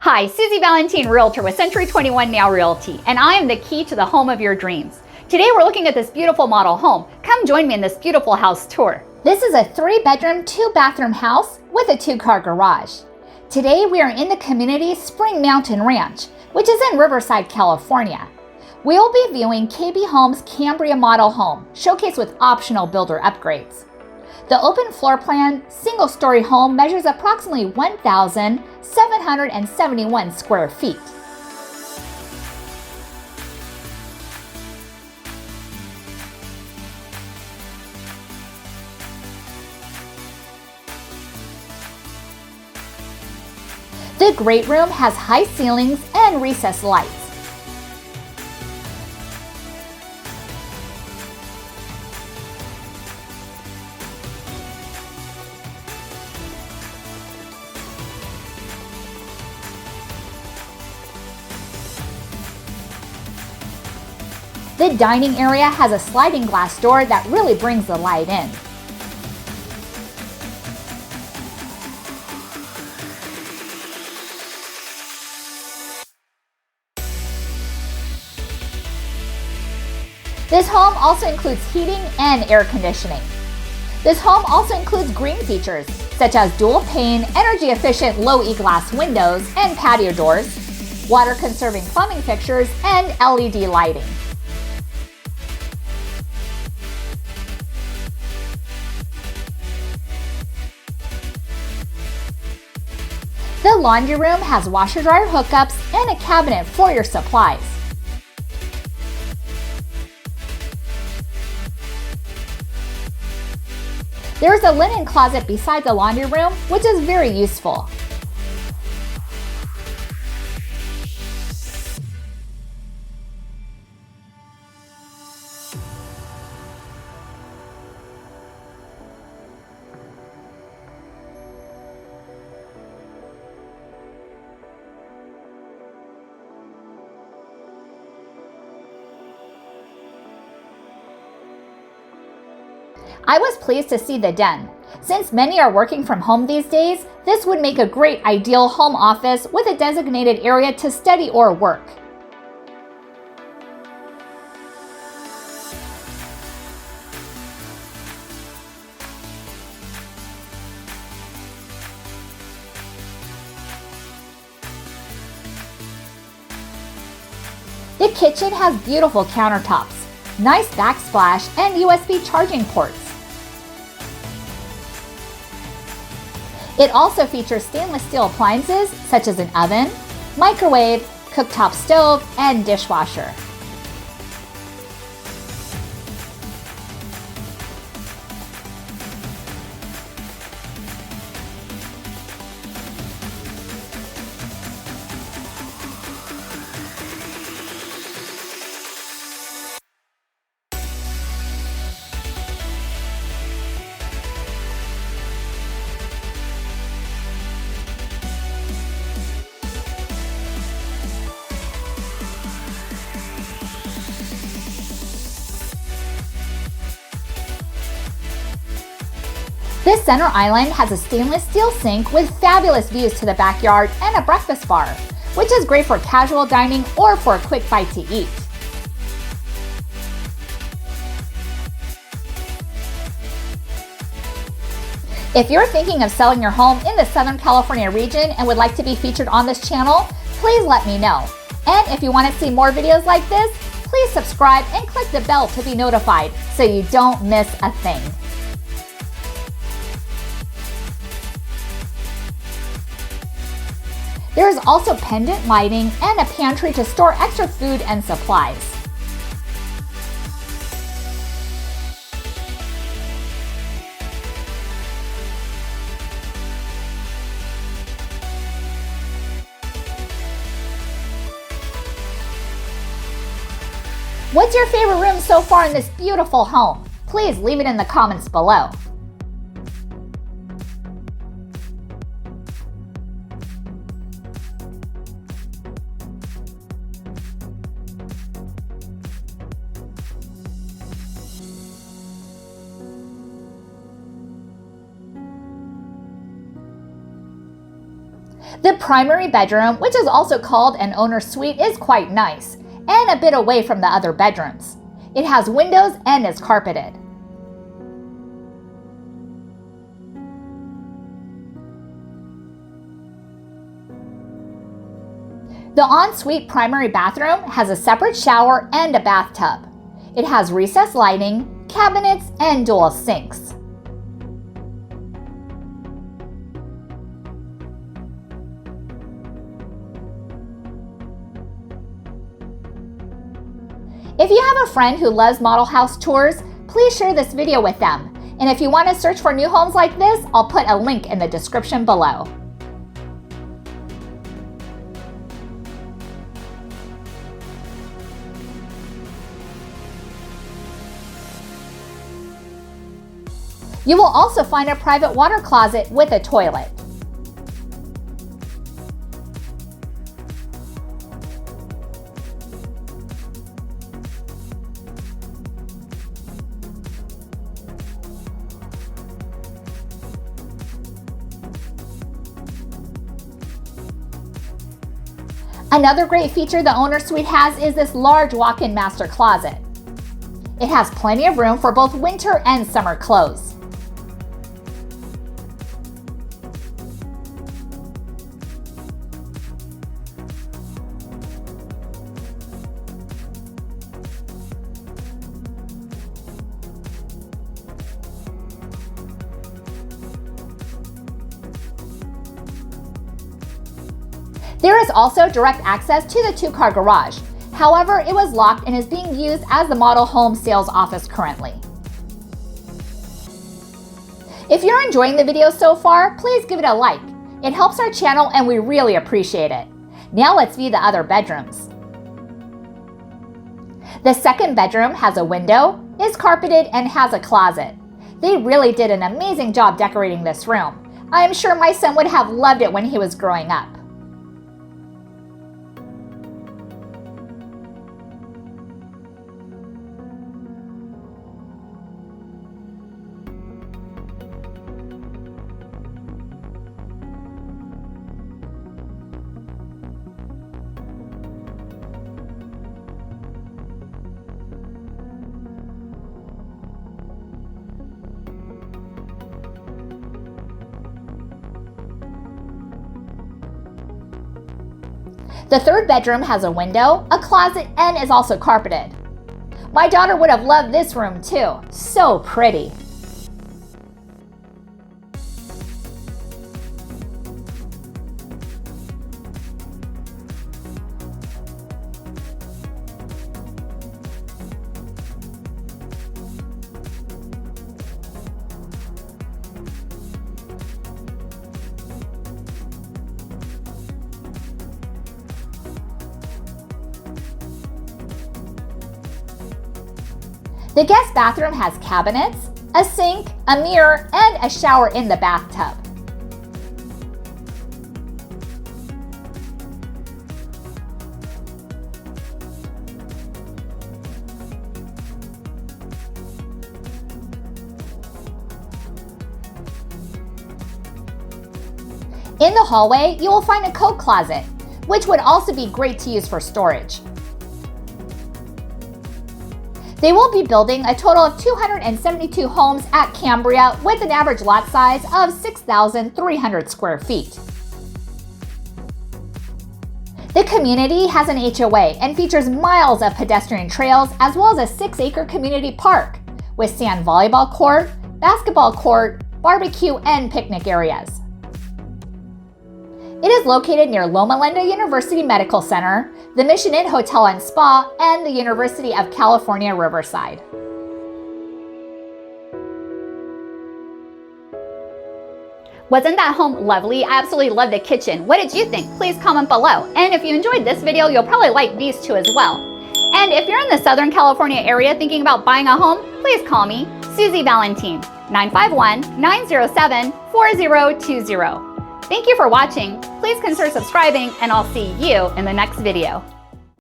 Hi, Susie Valentine, Realtor with Century 21 Now Realty, and I am the key to the home of your dreams. Today we're looking at this beautiful model home. Come join me in this beautiful house tour. This is a 3-bedroom, 2-bathroom house with a 2-car garage. Today we are in the community Spring Mountain Ranch, which is in Riverside, California. We will be viewing KB Homes Cambria model home, showcased with optional builder upgrades. The open floor plan single-story home measures approximately 1,771 square feet. The great room has high ceilings and recessed lights. The dining area has a sliding glass door that really brings the light in. This home also includes heating and air conditioning. This home also includes green features, such as dual pane, energy-efficient low E-glass windows and patio doors, water-conserving plumbing fixtures, and LED lighting. The laundry room has washer-dryer hookups and a cabinet for your supplies. There is a linen closet beside the laundry room, which is very useful. I was pleased to see the den. Since many are working from home these days, this would make a great ideal home office with a designated area to study or work. The kitchen has beautiful countertops, nice backsplash, and USB charging ports. It also features stainless steel appliances such as an oven, microwave, cooktop stove, and dishwasher. This center island has a stainless steel sink with fabulous views to the backyard and a breakfast bar, which is great for casual dining or for a quick bite to eat. If you're thinking of selling your home in the Southern California region and would like to be featured on this channel, please let me know. And if you want to see more videos like this, please subscribe and click the bell to be notified so you don't miss a thing. There is also pendant lighting and a pantry to store extra food and supplies. What's your favorite room so far in this beautiful home? Please leave it in the comments below. The primary bedroom, which is also called an owner's suite, is quite nice and a bit away from the other bedrooms. It has windows and is carpeted. The ensuite primary bathroom has a separate shower and a bathtub. It has recessed lighting, cabinets, and dual sinks. If you have a friend who loves model house tours, please share this video with them. And if you want to search for new homes like this, I'll put a link in the description below. You will also find a private water closet with a toilet. Another great feature the owner's suite has is this large walk-in master closet. It has plenty of room for both winter and summer clothes. There is also direct access to the two-car garage. However, it was locked and is being used as the model home sales office currently. If you're enjoying the video so far, please give it a like. It helps our channel and we really appreciate it. Now let's view the other bedrooms. The second bedroom has a window, is carpeted, and has a closet. They really did an amazing job decorating this room. I am sure my son would have loved it when he was growing up. The third bedroom has a window, a closet, and is also carpeted. My daughter would have loved this room too. So pretty. The guest bathroom has cabinets, a sink, a mirror, and a shower in the bathtub. In the hallway, you will find a coat closet, which would also be great to use for storage. They will be building a total of 272 homes at Cambria with an average lot size of 6,300 square feet. The community has an HOA and features miles of pedestrian trails as well as a 6-acre community park with sand volleyball court, basketball court, barbecue, and picnic areas. It is located near Loma Linda University Medical Center, the Mission Inn Hotel and Spa, and the University of California, Riverside. Wasn't that home lovely? I absolutely love the kitchen. What did you think? Please comment below. And if you enjoyed this video, you'll probably like these two as well. And if you're in the Southern California area thinking about buying a home, please call me, Susie Valentine, 951-907-4020. Thank you for watching. Please consider subscribing, and I'll see you in the next video.